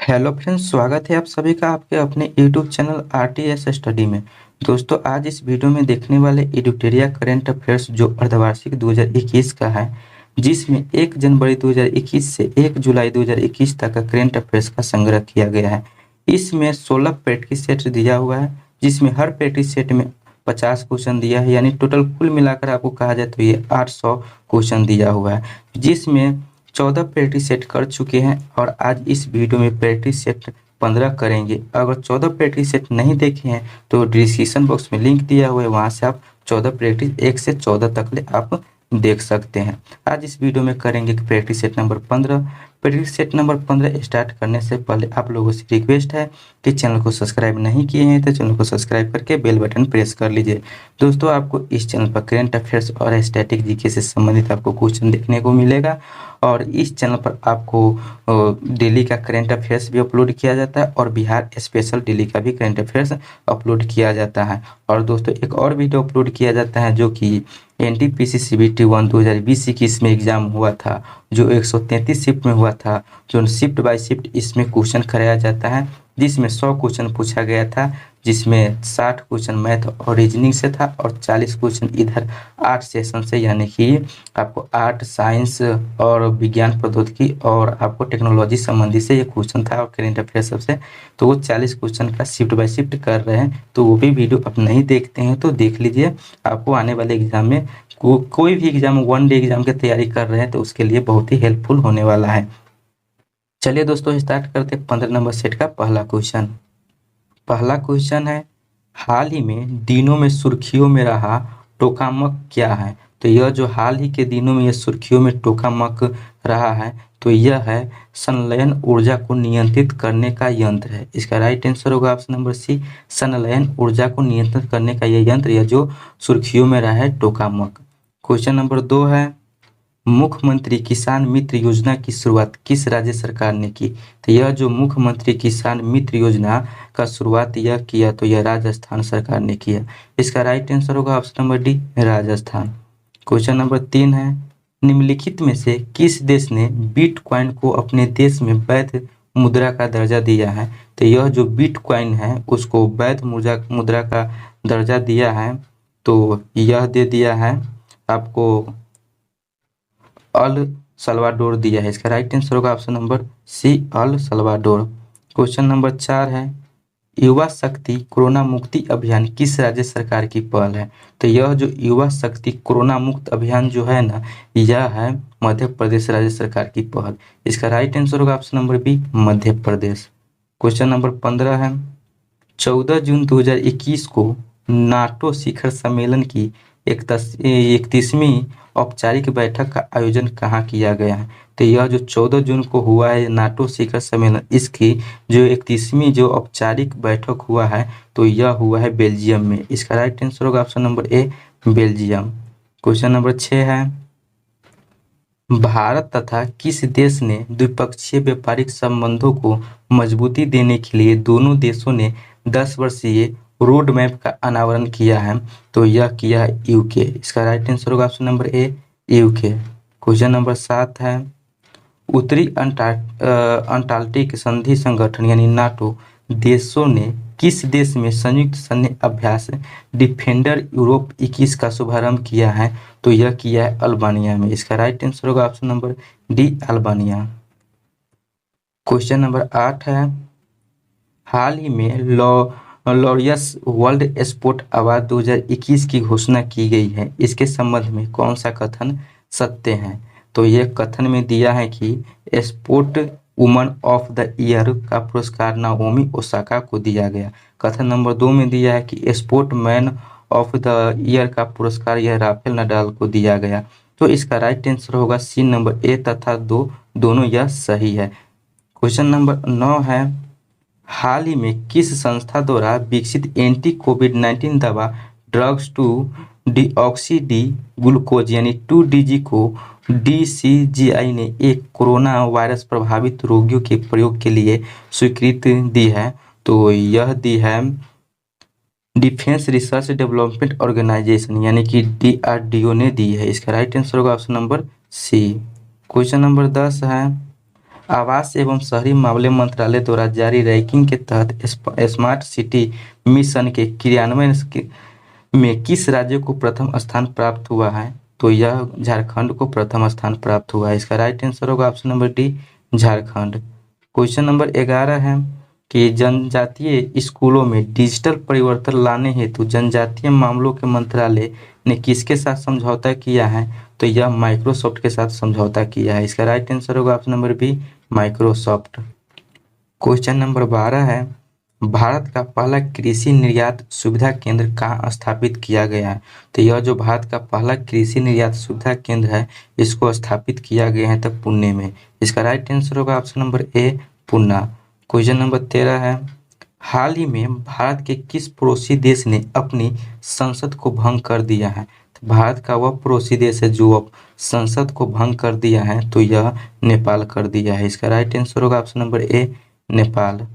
Hello friends, स्वागत है आप सभी का आपके अपने यूट्यूब चैनल आरटीएस स्टडी में। दोस्तों, आज इस वीडियो में देखने वाले एडिटोरिया करंट अफेयर्स जो अर्धवार्षिक 2021 का है, जिसमें 1 जनवरी 2021 से 1 जुलाई 2021 तक का करंट अफेयर्स का संग्रह किया गया है। इसमें 16 प्रैक्टिस सेट दिया हुआ है, जिसमें हर प्रैक्टिस सेट में 50 क्वेश्चन दिया है, यानी टोटल कुल मिलाकर आपको कहा जाए तो ये 800 क्वेश्चन दिया हुआ है, जिसमें 14 प्रैक्टिस सेट कर चुके हैं और आज इस वीडियो में प्रैक्टिस सेट 15 करेंगे। अगर 14 प्रैक्टिस सेट नहीं देखे हैं तो डिस्क्रिप्शन बॉक्स में लिंक दिया हुआ है, वहां से आप 14 प्रैक्टिस 1 से 14 तक ले आप देख सकते हैं। आज इस वीडियो में करेंगे practice set number 15। Practice set number 15 start करने से पहले आप लोगों से रिक्वेस्ट है कि चैनल को सब्सक्राइब नहीं किए हैं तो चैनल को सब्सक्राइब करके बेल बटन प्रेस कर लीजिए। दोस्तों, आपको इस चैनल पर करंट अफेयर्स और स्टैटिक जीके से संबंधित आपको क्वेश्चन देखने को मिलेगा और इस चैनल पर आपको डेली का करंट अफेयर्स भी अपलोड किया जाता है और बिहार स्पेशल डेली का भी करंट अफेयर्स अपलोड किया जाता है। और दोस्तों, एक और वीडियो अपलोड किया जाता है जो कि एनटीपीसी सीबीटी 1 2020 की इसमें एग्जाम हुआ था, जो 133 शिफ्ट में हुआ था, जो शिफ्ट बाय शिफ्ट इसमें क्वेश्चन कराया जाता है, जिसमें 100 क्वेश्चन पूछा गया था, जिसमें 60 क्वेश्चन मैथ और रीजनिंग से था और 40 क्वेश्चन इधर आर्ट सेशन से, यानी कि आपको आर्ट, साइंस और विज्ञान प्रौद्योगिकी और आपको टेक्नोलॉजी संबंधी से ये क्वेश्चन था और करंट अफेयर सबसे। तो वो 40 क्वेश्चन का शिफ्ट बाय शिफ्ट कर रहे हैं, तो वो भी वीडियो आप नहीं देखते हैं तो देख लीजिए। आपको आने वाले एग्जाम में कोई भी एग्जाम, वन डे एग्जाम की तैयारी कर रहे हैं तो उसके लिए बहुत ही हेल्पफुल होने वाला है। चलिए दोस्तों, स्टार्ट करते हैं 15 नंबर सेट का पहला क्वेश्चन। पहला क्वेश्चन है, हाल ही में दिनों में सुर्खियों में रहा टोकामक क्या है? तो यह जो हाल ही के दिनों में यह सुर्खियों में टोकामक रहा है, तो यह है संलयन ऊर्जा को नियंत्रित करने का यंत्र है। इसका राइट आंसर होगा ऑप्शन नंबर सी, संलयन ऊर्जा को नियंत्रित करने का यह यंत्र, यह जो सुर्खियों में रहा है टोकामक। क्वेश्चन नंबर 2 है, मुख्यमंत्री किसान मित्र योजना की शुरुआत किस राज्य सरकार ने की? तो यह जो मुख्यमंत्री किसान मित्र योजना का शुरुआत यह किया, तो यह राजस्थान सरकार ने किया। इसका राइट आंसर होगा option number D, Rajasthan. Question number 3 है, निम्नलिखित में से किस देश ने बिटकॉइन को अपने देश में वैध मुद्रा का दर्जा दिया है? तो यह जो बिटकॉइन है उसको वैध मुद्रा का दर्जा दिया है, तो यह दे दिया है आपको अल सल्वाडोर दिया है। इसका राइट आंसर होगा option number C, El Salvador. Question number 4 है, युवा शक्ति कोरोना मुक्ति अभियान किस राज्य सरकार की पहल है? तो यह जो युवा शक्ति कोरोना मुक्त अभियान जो है ना, यह है मध्य प्रदेश राज्य सरकार की पहल। इसका राइट आंसर होगा option number B, Madhya Pradesh. Question number 15 है, 14 जून 2021 को नाटो शिखर सम्मेलन की 31वीं औपचारिक बैठक का आयोजन कहाँ किया गया है? तो यह जो 14 जून को हुआ है नाटो शिखर सम्मेलन, इसकी जो 31वीं जो औपचारिक बैठक हुआ है, तो यह हुआ है बेल्जियम में। इसका राइट आंसर होगा option number A, Belgium. Question number 6 है, भारत तथा किस देश ने द्विपक्षीय व्यापारिक संबंधों को मजबूती देने के लिए दोनों देशों ने 10 वर्षीय रोड मैप का अनावरण किया है? तो यह किया है यूके। इसका राइट आंसर होगा option number A, UK. Question number 7 है, उत्तरी अंटार्कटिक संधि संगठन यानी नाटो देशों ने किस देश में संयुक्त सैन्य अभ्यास डिफेंडर यूरोप 21 का शुभारंभ किया है? तो यह किया है अल्बानिया में। इसका राइट आंसर होगा option number D, Albania. Question number 8 है, हाल ही में लॉरियस वर्ल्ड स्पोर्ट अवार्ड 2021 की घोषणा की गई है, इसके संबंध में कौन सा कथन सत्य है? तो यह कथन में दिया है कि sport woman of the year का पुरस्कार नाओमी ओसाका को दिया गया। कथन नंबर 2 में दिया है कि sport man of the year का पुरस्कार यह राफेल नडाल को दिया गया। तो इसका राइट आंसर होगा सी नंबर ए तथा 2 दोनों यह सही है। क्वेश्चन नंबर 9 है, हाल ही में किस संस्था द्वारा विकसित एंटी कोविड-19 दवा drugs two deoxy D glucose यानी 2DG को DCGI ने एक कोरोना वायरस प्रभावित रोगियों के प्रयोग के लिए स्वीकृति दी है? तो यह दी है डिफेंस रिसर्च डेवलपमेंट ऑर्गेनाइजेशन यानी कि DRDO ने दी है। इसका राइट आंसर होगा option number C. Question number 10 है, आवास एवं शहरी मामले मंत्रालय द्वारा जारी रैंकिंग के तहत स्मार्ट सिटी मिशन के क्रियान्वयन में किस राज्य को प्रथम स्थान प्राप्त हुआ है? तो यह झारखंड को प्रथम स्थान प्राप्त हुआ है। इसका राइट आंसर होगा option number D, Jharkhand. Question number 11 है कि जनजातीय स्कूलों में डिजिटल परिवर्तन लाने हेतु जनजातीय मामलों के मंत्रालय ने किसके साथ समझौता किया है? तो यह माइक्रोसॉफ्ट के साथ समझौता किया है। इसका राइट आंसर होगा option number B, Microsoft. Question number 12 है, भारत का पहला कृषि निर्यात सुविधा केंद्र कहाँ स्थापित किया गया है? तो यह जो भारत का पहला कृषि निर्यात सुविधा केंद्र है, इसको स्थापित किया गया है तब पुणे में। इसका राइट आंसर होगा option number A, Pune. Question number 13 है, हाल ही में भारत के किस पड़ोसी देश ने अपनी संसद को भंग कर दिया है? तो भारत का वह पड़ोसी देश है जो अब संसद को भंग कर दिया है, तो यह नेपाल कर दिया है। इसका राइट आंसर होगा option number A, Nepal.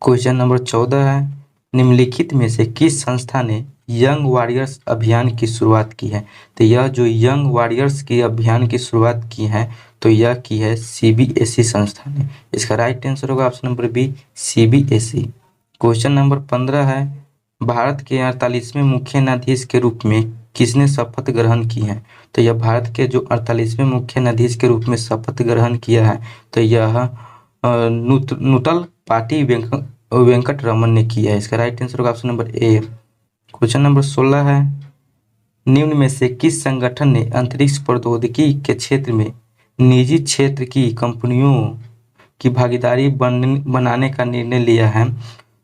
Question number 14 है, निम्नलिखित में से किस संस्था ने यंग वॉरियर्स अभियान की शुरुआत की है? तो यह जो यंग वॉरियर्स की अभियान की शुरुआत की है, तो यह की है सीबीएसई संस्था ने। इसका राइट आंसर होगा option number B, CBSE. Question number 15 है, भारत के 48वें मुख्य न्यायाधीश के रूप में किसने शपथ ग्रहण की है? तो यह भारत के जो 48वें मुख्य न्यायाधीश के रूप में शपथ ग्रहण किया है, तो यह नूतल पाटी वेंकट रमन ने किया है। इसका राइट आंसर होगा option number A. Question number 16 है, निम्न में से किस संगठन ने अंतरिक्ष प्रौद्योगिकी के क्षेत्र में निजी क्षेत्र की कंपनियों की भागीदारी बनाने का निर्णय लिया है?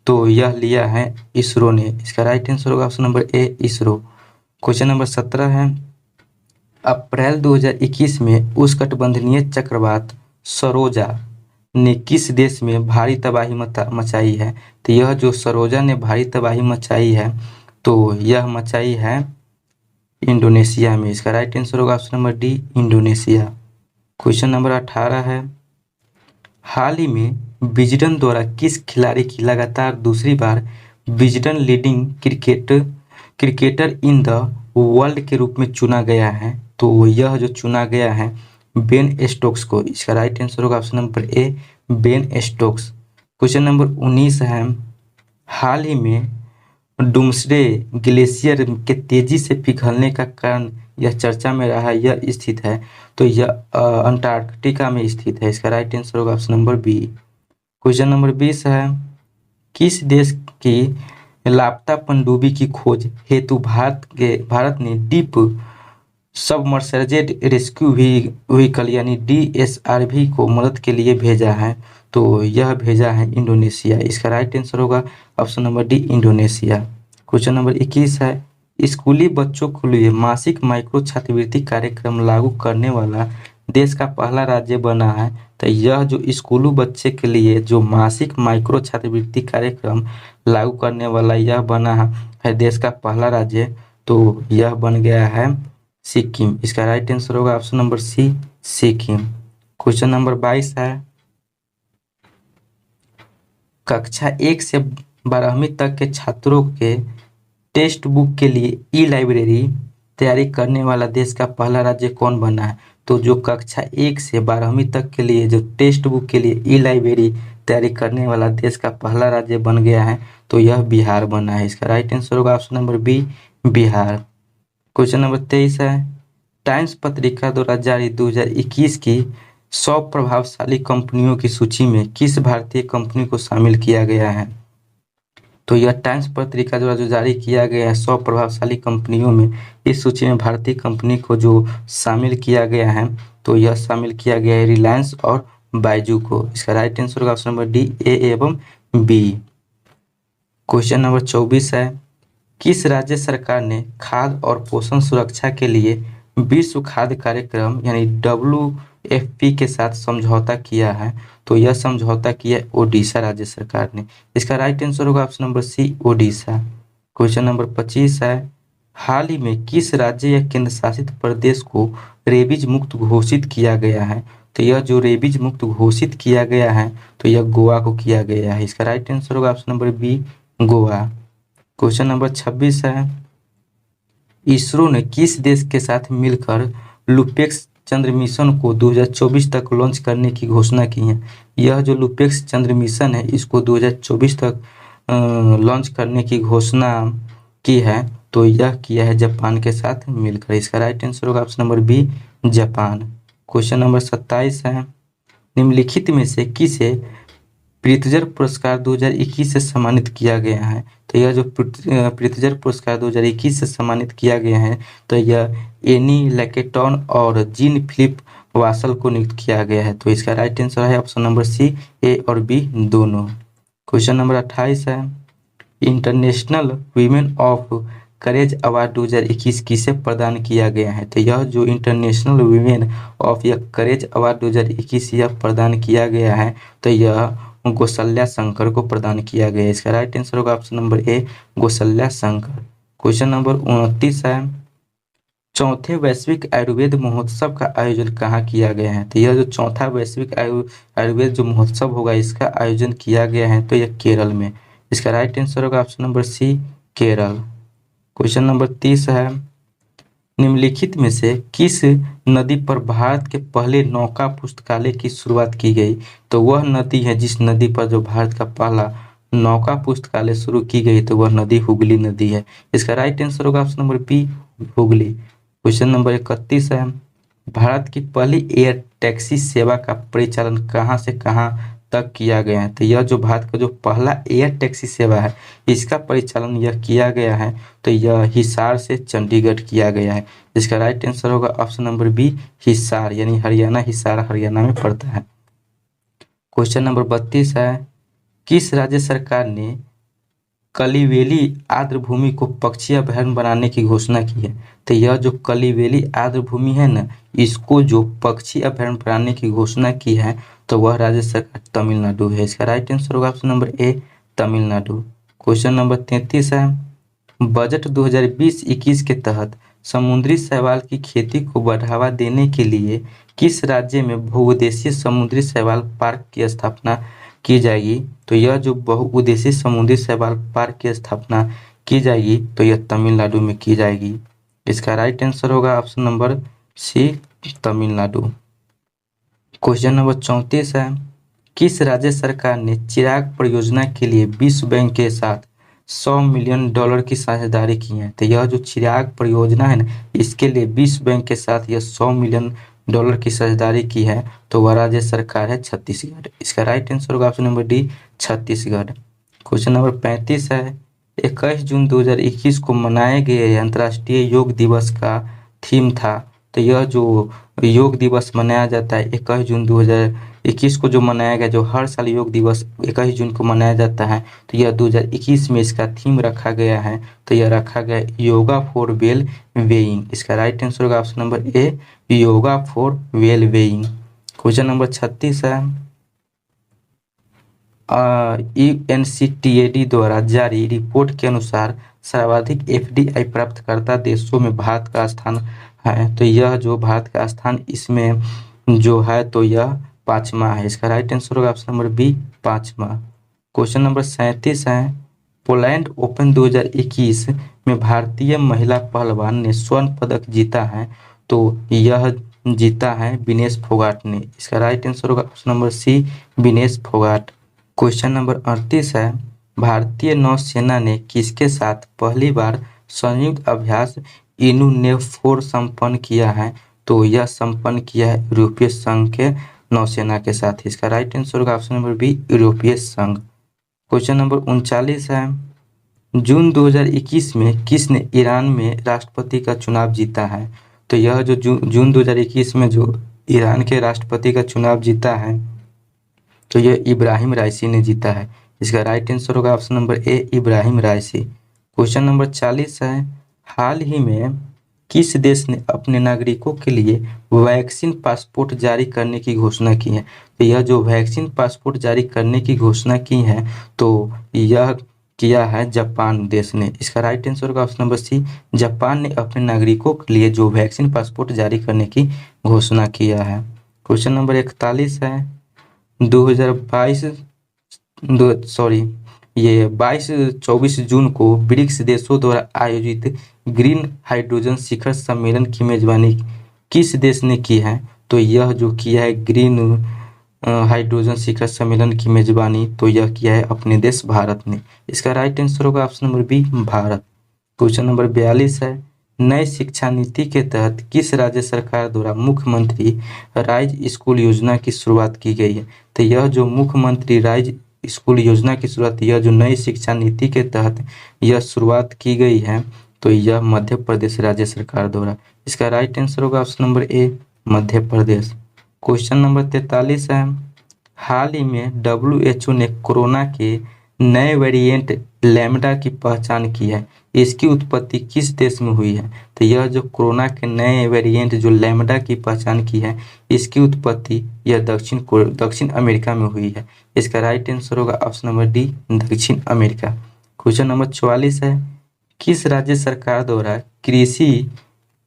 तो यह लिया है इसरो ने। इसका राइट आंसर होगा option number A, ISRO. Question number 17 है, अप्रैल 2021 में उष्णकटिबंधीय चक्रवात सरोजा ने किस देश में भारी तबाही मचाई है? तो यह जो सरोजा ने भारी तबाही मचाई है, तो यह मचाई है इंडोनेशिया में। इसका राइट आंसर होगा option number D, Indonesia. Question number 18 है, हाल ही में विजडन द्वारा किस खिलाड़ी की लगातार दूसरी बार Wisden leading cricketer in the world के रूप में चुना गया है? तो यह जो चुना गया है बेन स्टोक्स को। इसका राइट आंसर होगा option number A, Ben Stokes. Question number 19 है, हाल ही में डूम्सडे ग्लेशियर के तेजी से पिघलने का कारण यह चर्चा में रहा, यह स्थित है, तो यह अंटार्कटिका में स्थित है। इसका राइट आंसर होगा option number B. Question number 20 है, किस देश की लापता पनडुब्बी की खोज हेतु भारत ने डीप सबमर्जेड रेस्क्यू व्हीकल यानी DSRV को मदद के लिए भेजा है? तो यह भेजा है इंडोनेशिया। इसका राइट आंसर होगा option number D, Indonesia. Question number 21 है, स्कूली बच्चों के लिए मासिक माइक्रो छात्रवृत्ति कार्यक्रम लागू करने वाला देश का पहला राज्य बना है? तो यह जो स्कूली बच्चे के लिए जो मासिक माइक्रो छात्रवृत्ति कार्यक्रम लागू करने वाला यह बना है देश का पहला राज्य, तो यह बन गया है सिक्किम। इसका राइट आंसर होगा option number C, Sikkim. Question number 22 है, कक्षा 1 से 12वीं तक के छात्रों के टेक्स्ट बुक के लिए ई लाइब्रेरी तैयारी करने वाला देश का पहला राज्य कौन बना है? तो जो कक्षा 1 से 12वीं तक के लिए जो टेक्स्ट बुक के लिए ई लाइब्रेरी तैयारी करने वाला देश का पहला राज्य बन गया है, तो यह बिहार बना है। इसका राइट आंसर होगा option number B, Bihar. Question number 23 है, टाइम्स पत्रिका द्वारा जारी 2021 की 100 प्रभावशाली कंपनियों की सूची में किस भारतीय कंपनी को शामिल किया गया है? तो यह टाइम्स पत्रिका द्वारा जो जारी किया गया है 100 प्रभावशाली कंपनियों में, इस सूची में भारतीय कंपनी को जो शामिल किया गया है, तो यह शामिल किया गया है रिलायंस और बायजू को। इसका राइट आंसर होगा ऑप्शन नंबर डी, ए एवं बी। क्वेश्चन नंबर 24 है, किस राज्य सरकार ने खाद्य और पोषण सुरक्षा के लिए विश्व खाद्य कार्यक्रम यानी WFP के साथ समझौता किया है? तो यह समझौता किया ओडिशा राज्य सरकार ने। इसका राइट आंसर होगा option number C, Odisha. Question number 25 है, हाल ही में किस राज्य या केंद्र शासित प्रदेश को रेबीज मुक्त घोषित किया गया है? तो यह जो रेबीज मुक्त घोषित किया गया है, तो यह गोवा को किया गया है। इसका राइट आंसर होगा option number B, Goa. Question number 26 है, इसरो ने किस देश के साथ मिलकर लुपेक्स चंद्र मिशन को 2024 तक लॉन्च करने की घोषणा की है। यह जो लुपेक्स चंद्र मिशन है इसको 2024 तक लॉन्च करने की घोषणा की है, तो यह किया है जापान के साथ मिलकर। इसका राइट आंसर होगा option number B, Japan. Question number 27 है, निम्नलिखित में से किसे प्रित्जर पुरस्कार 2021 से सम्मानित किया गया है? तो यह जो प्रित्जर पुरस्कार 2021 से सम्मानित किया गया है, तो यह एनी लैकेटॉन और जीन फिलिप वासल को नियुक्त किया गया है। तो इसका राइट आंसर है ऑप्शन नंबर सी, ए और बी दोनों। क्वेश्चन नंबर 28 है, international women of courage award 2021 किसे प्रदान किया गया है? तो यह जो इंटरनेशनल वीमेन ऑफ या करेज अवार्ड 2021 यह प्रदान किया गया है, तो यह कौशल्या शंकर को प्रदान किया गया है। इसका राइट आंसर होगा option number A, Kaushalya Shankar. Question number 29 है, चौथे वैश्विक आयुर्वेद महोत्सव का आयोजन कहाँ किया गया है? तो यह जो चौथा वैश्विक आयुर्वेद जो महोत्सव होगा इसका आयोजन किया गया है, तो यह केरल में। इसका राइट आंसर होगा option number C, Kerala. Question number 30 है, निम्नलिखित में से किस नदी पर भारत के पहले नौका पुस्तकालय की शुरुआत की गई? तो वह नदी है जिस नदी पर जो भारत का पहला नौका पुस्तकालय शुरू की गई, तो वह नदी हुगली नदी है। इसका राइट आंसर होगा option number B, Hooghly. Question number 31 है, भारत की पहली एयर टैक्सी सेवा का परिचालन कहाँ से कहाँ तक किया गया है? तो यह जो भारत का जो पहला एयर टैक्सी सेवा है इसका परिचालन यह किया गया है, तो यह हिसार से चंडीगढ़ किया गया है। इसका राइट आंसर होगा ऑप्शन नंबर बी, हिसार, यानी हरियाणा, हिसार हरियाणा में पड़ता है। क्वेश्चन नंबर 32 है, किस राज्य सरकार ने कलिवेली आर्द्र भूमि को पक्षी अभयारण्य बनाने की घोषणा की है? तो यह जो कलिवेली आर्द्र भूमि है ना, इसको जो पक्षी अभयारण्य बनाने की घोषणा की है, तो वह राज्य सरकार तमिलनाडु है। इसका राइट आंसर होगा option number A, Tamil Nadu. Question number 33 है, बजट 2020-21 के तहत समुद्री शैवाल की खेती को बढ़ावा देने के लिए किस राज्य में बहुउद्देशीय समुद्री शैवाल पार्क की स्थापना की जाएगी? तो यह जो बहुउद्देशीय समुद्री शैवाल पार्क की स्थापना की जाएगी, तो यह तमिलनाडु में की जाएगी। इसका राइट आंसर होगा ऑप्शन नंबर सी, तमिलनाडु। क्वेश्चन नंबर 34 है, किस राज्य सरकार ने चिराग परियोजना के लिए विश्व बैंक के साथ $100 मिलियन की साझेदारी की है? तो यह जो चिराग परियोजना है ना, इसके लिए विश्व बैंक के साथ यह $100 मिलियन की साझेदारी की है, तो वह राज्य सरकार है छत्तीसगढ़। इसका राइट आंसर होगा option number D, Chhattisgarh. Question number 35 है, 21 जून 2021 को मनाए गए अंतर्राष्ट्रीय योग दिवस का थीम था? तो यह जो योग दिवस मनाया जाता है 21 जून 2021 को जो मनाया गया, जो हर साल योग दिवस 21 जून को मनाया जाता है, तो यह 2021 में इसका थीम रखा गया है, तो यह रखा गया योगा फॉर वेल वेइंग। इसका राइट आंसर होगा option number A, yoga for well weighing. Question number 36 है, UNCTAD द्वारा जारी रिपोर्ट के अनुसार सर्वाधिक FDI प्राप्तकर्ता देशों में भारत का स्थान है, तो यह जो भारत का स्थान इसमें जो है, तो यह 5वां है। इसका राइट आंसर होगा ऑप्शन नंबर बी, 5वां। क्वेश्चन नंबर 37 है, पोलैंड ओपन 2021 में भारतीय महिला पहलवान ने स्वर्ण पदक जीता है, तो यह जीता है विनेश फोगाट ने। इसका राइट आंसर होगा option number C, Vinesh Phogat. Question number 38 है, भारतीय नौसेना ने किसके साथ पहली बार संयुक्त अभ्यास इनुनेफोर संपन्न किया है? तो यह संपन्न किया है यूरोपीय संघ के नौसेना के साथ। इसका राइट आंसर होगा ऑप्शन नंबर बी, यूरोपीय संघ। क्वेश्चन नंबर 39 है, जून 2021 में किसने ईरान में राष्ट्रपति का चुनाव जीता है? तो यह जो जून 2021 में जो ईरान के राष्ट्रपति का चुनाव जीता है, तो यह इब्राहिम राइसी ने जीता है। इसका राइट आंसर होगा option number A, Ibrahim राइसी। Question number 40 है, हाल ही में किस देश ने अपने नागरिकों के लिए वैक्सीन पासपोर्ट जारी करने की घोषणा की है? तो यह जो वैक्सीन पासपोर्ट जारी करने की घोषणा की है, तो यह किया है जापान देश ने। इसका राइट आंसर होगा ऑप्शन नंबर सी, जापान ने अपने नागरिकों के लिए जो वैक्सीन पासपोर्ट जारी करने की घोषणा किया है। क्वेश्चन नंबर 41 है, 22-24 जून को ब्रिक्स देशों द्वारा आयोजित ग्रीन हाइड्रोजन शिखर सम्मेलन की मेजबानी किस देश ने की है? तो यह जो किया है ग्रीन हाइड्रोजन शिखर सम्मेलन की मेजबानी, तो यह किया है अपने देश भारत ने। इसका राइट आंसर होगा option number B, Bharat. Question number 42 है, नई शिक्षा नीति के तहत किस राज्य सरकार द्वारा मुख्यमंत्री राइज स्कूल योजना की शुरुआत की गई है? तो यह जो मुख्यमंत्री राइज स्कूल योजना की शुरुआत, यह जो नई शिक्षा नीति के तहत यह शुरुआत की गई है, तो यह मध्य प्रदेश राज्य सरकार द्वारा। इसका राइट आंसर होगा option number A, Madhya Pradesh. Question number 43 है, हाल ही में WHO ने कोरोना के नए वेरिएंट लैम्डा की पहचान की है। इसकी उत्पत्ति किस देश में हुई है? तो यह जो कोरोना के नए वेरिएंट जो लैम्डा की पहचान की है, इसकी उत्पत्ति यह दक्षिण अमेरिका में हुई है। इसका राइट आंसर होगा ऑप्शन नंबर डी, दक्षिण अमेरिका। क्वेश्चन नंबर 44 है, किस राज्य सरकार द्वारा कृषि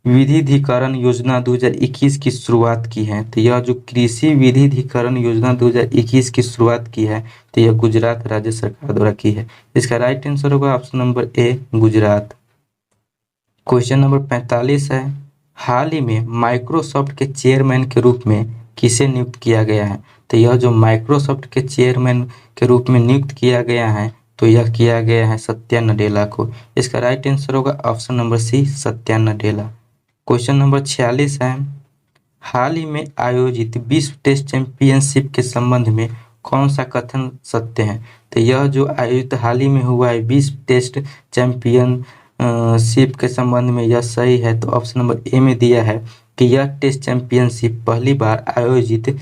विविधीकरण योजना 2021 की शुरुआत की है? तो यह जो कृषि विविधीकरण योजना 2021 की शुरुआत की है, तो यह गुजरात राज्य सरकार द्वारा की है। इसका राइट आंसर होगा option number A, Gujarat. Question number 45 है, हाल ही में माइक्रोसॉफ्ट के चेयरमैन के रूप में किसे नियुक्त किया गया है? तो यह जो माइक्रोसॉफ्ट के चेयरमैन के रूप में नियुक्त किया गया है, तो यह किया गया है सत्या नडेला को। इसका राइट आंसर होगा option number C, Satya Nadella. Question number 46 है, हाल ही में आयोजित विश्व टेस्ट चैंपियनशिप के संबंध में कौन सा कथन सत्य है? तो यह जो आयोजित हाल ही में हुआ है विश्व टेस्ट चैंपियनशिप के संबंध में, यह सही है। तो ऑप्शन नंबर ए में दिया है कि यह टेस्ट चैंपियनशिप पहली बार आयोजित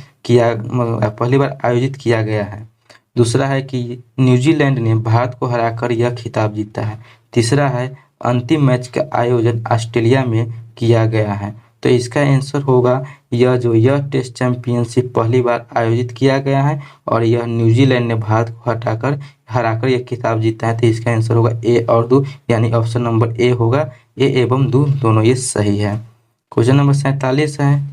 किया गया है। दूसरा है कि न्यूजीलैंड ने भारत को हराकर यह खिताब जीता है। तीसरा है अंतिम मैच का आयोजन ऑस्ट्रेलिया में किया गया है। तो इसका आंसर होगा यह टेस्ट चैंपियनशिप पहली बार आयोजित किया गया है और यह न्यूजीलैंड ने भारत को हराकर यह खिताब जीता है। तो इसका आंसर होगा ए और दो, यानी ऑप्शन नंबर ए होगा। ए एवं दो दोनों ये सही है। क्वेश्चन नंबर 47 है,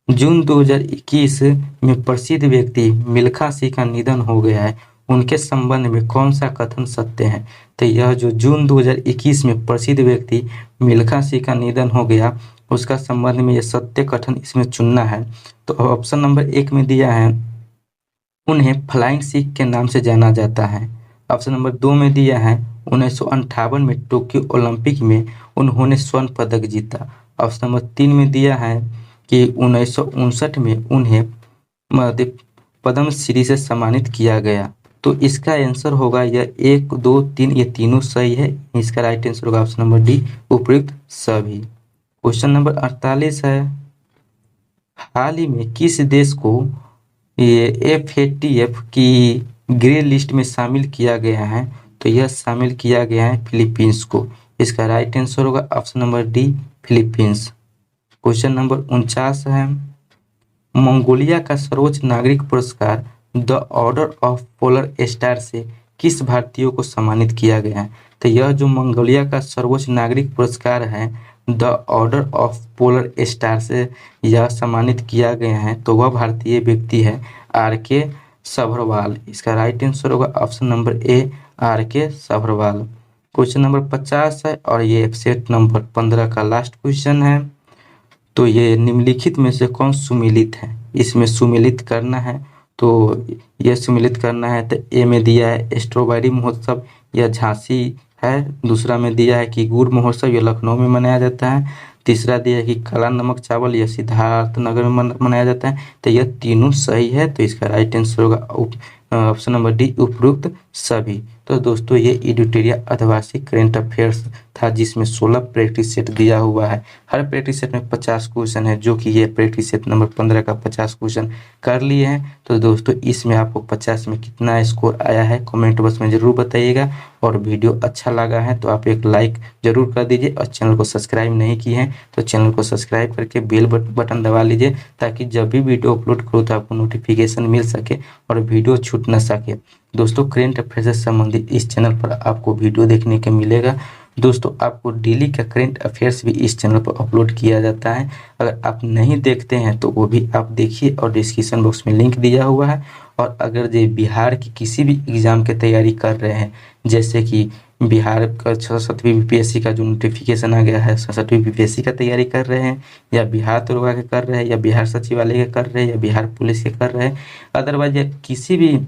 जून 2021 में प्रसिद्ध व्यक्ति मिल्खा सिंह का निधन हो गया है, उनके संबंध में कौन सा कथन सत्य है? तो यह जो जून 2021 में प्रसिद्ध व्यक्ति मिल्खा सिंह का निधन हो गया, उसका संबंध में यह सत्य कथन इसमें चुनना है। तो ऑप्शन नंबर 1 में दिया है उन्हें फ्लाइंग सिख के नाम से जाना जाता है। ऑप्शन नंबर 2 में दिया है 1958 में टोक्यो ओलंपिक में उन्होंने स्वर्ण पदक जीता। ऑप्शन नंबर 3 में दिया है कि 1959 में उन्हें पद्म श्री से सम्मानित किया गया। तो इसका आंसर होगा यह 1, 2, 3, ये तीनों सही है। इसका राइट आंसर होगा ऑप्शन नंबर डी, उपयुक्त सभी। क्वेश्चन नंबर 48 है, हाल ही में किस देश को ये FATF की ग्रे लिस्ट में शामिल किया गया है? तो यह शामिल किया गया है फिलीपींस को। इसका राइट आंसर होगा option number D, Philippines. Question number 49 है, मंगोलिया का सर्वोच्च नागरिक पुरस्कार the order of polar star से किस भारतीय को सम्मानित किया गया है? तो यह जो मंगोलिया का सर्वोच्च नागरिक पुरस्कार है the order of polar star से यह सम्मानित किया गया है, तो वह भारतीय व्यक्ति है RK सभरवाल। इसका राइट आंसर होगा option number A, RK Sabharwal. Question number 50 है और ये एपिसोड नंबर 15 का लास्ट क्वेश्चन है। तो ये निम्नलिखित में से कौन सुमेलित है? इसमें सुमेलित करना है, तो यह सुमेलित करना है। तो ए में दिया है स्ट्रॉबेरी महोत्सव, यह झांसी है। दूसरा में दिया है कि गुड़ महोत्सव, यह लखनऊ में मनाया जाता है। तीसरा दिया है कि काला नमक चावल, यह सिद्धार्थनगर में मनाया जाता है। तो यह तीनों सही है। तो इसका राइट आंसर होगा ऑप्शन नंबर डी, उपयुक्त सभी। तो दोस्तों ये एडिटोरियल अर्धवार्षिक करेंट अफेयर्स था, जिसमें 16 प्रैक्टिस सेट दिया हुआ है। हर प्रैक्टिस सेट में 50 क्वेश्चन है, जो कि ये प्रैक्टिस सेट नंबर 15 का 50 क्वेश्चन कर लिए हैं। तो दोस्तों इसमें आपको 50 में कितना स्कोर आया है कमेंट बॉक्स में जरूर बताइएगा। और वीडियो अच्छा लगा है तो आप एक लाइक जरूर कर दीजिए, और चैनल को सब्सक्राइब नहीं किए हैं तो चैनल को सब्सक्राइब करके बेल बटन दबा लीजिए, ताकि जब भी वीडियो अपलोड करो तो आपको नोटिफिकेशन मिल सके और वीडियो छूट न सके। दोस्तों करेंट अफेयर से संबंधित इस चैनल पर आपको वीडियो देखने को मिलेगा। दोस्तों आपको डेली का करेंट अफेयर्स भी इस चैनल पर अपलोड किया जाता है। अगर आप नहीं देखते हैं तो वो भी आप देखिए, और डिस्क्रिप्शन बॉक्स में लिंक दिया हुआ है। और अगर जो बिहार की किसी भी एग्ज़ाम की तैयारी कर रहे हैं, जैसे कि बिहार का 67वीं बीपीएससी का जो नोटिफिकेशन आ गया है, 67वीं बीपीएससी का तैयारी कर रहे हैं, या बिहार दरोगा के कर रहे हैं, या बिहार सचिवालय के कर रहे हैं, या बिहार पुलिस के कर रहे हैं, अदरवाइज या किसी भी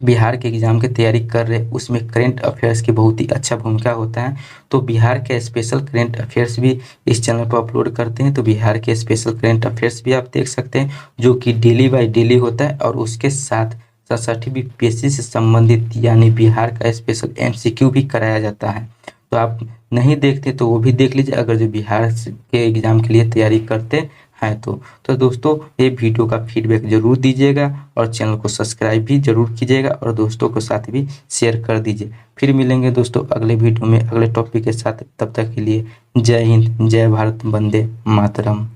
बिहार के एग्जाम की तैयारी कर रहे, उसमें करेंट अफेयर्स की बहुत ही अच्छा भूमिका होता है। तो बिहार के स्पेशल करेंट अफेयर्स भी इस चैनल पर अपलोड करते हैं, तो बिहार के स्पेशल करेंट अफेयर्स भी आप देख सकते हैं, जो कि डेली बाय डेली होता है। और उसके साथ 67वीं बीपीएससी से संबंधित यानी बिहार का स्पेशल एमसीक्यू भी कराया जाता है। तो आप नहीं देखते तो वो भी देख लीजिए, अगर जो बिहार के एग्जाम के लिए तैयारी करते हैं तो दोस्तों ये वीडियो का फीडबैक जरूर दीजिएगा, और चैनल को सब्सक्राइब भी जरूर कीजिएगा, और दोस्तों के साथ भी शेयर कर दीजिए। फिर मिलेंगे दोस्तों अगले वीडियो में अगले टॉपिक के साथ, तब तक के लिए जय हिंद, जय भारत, वंदे मातरम।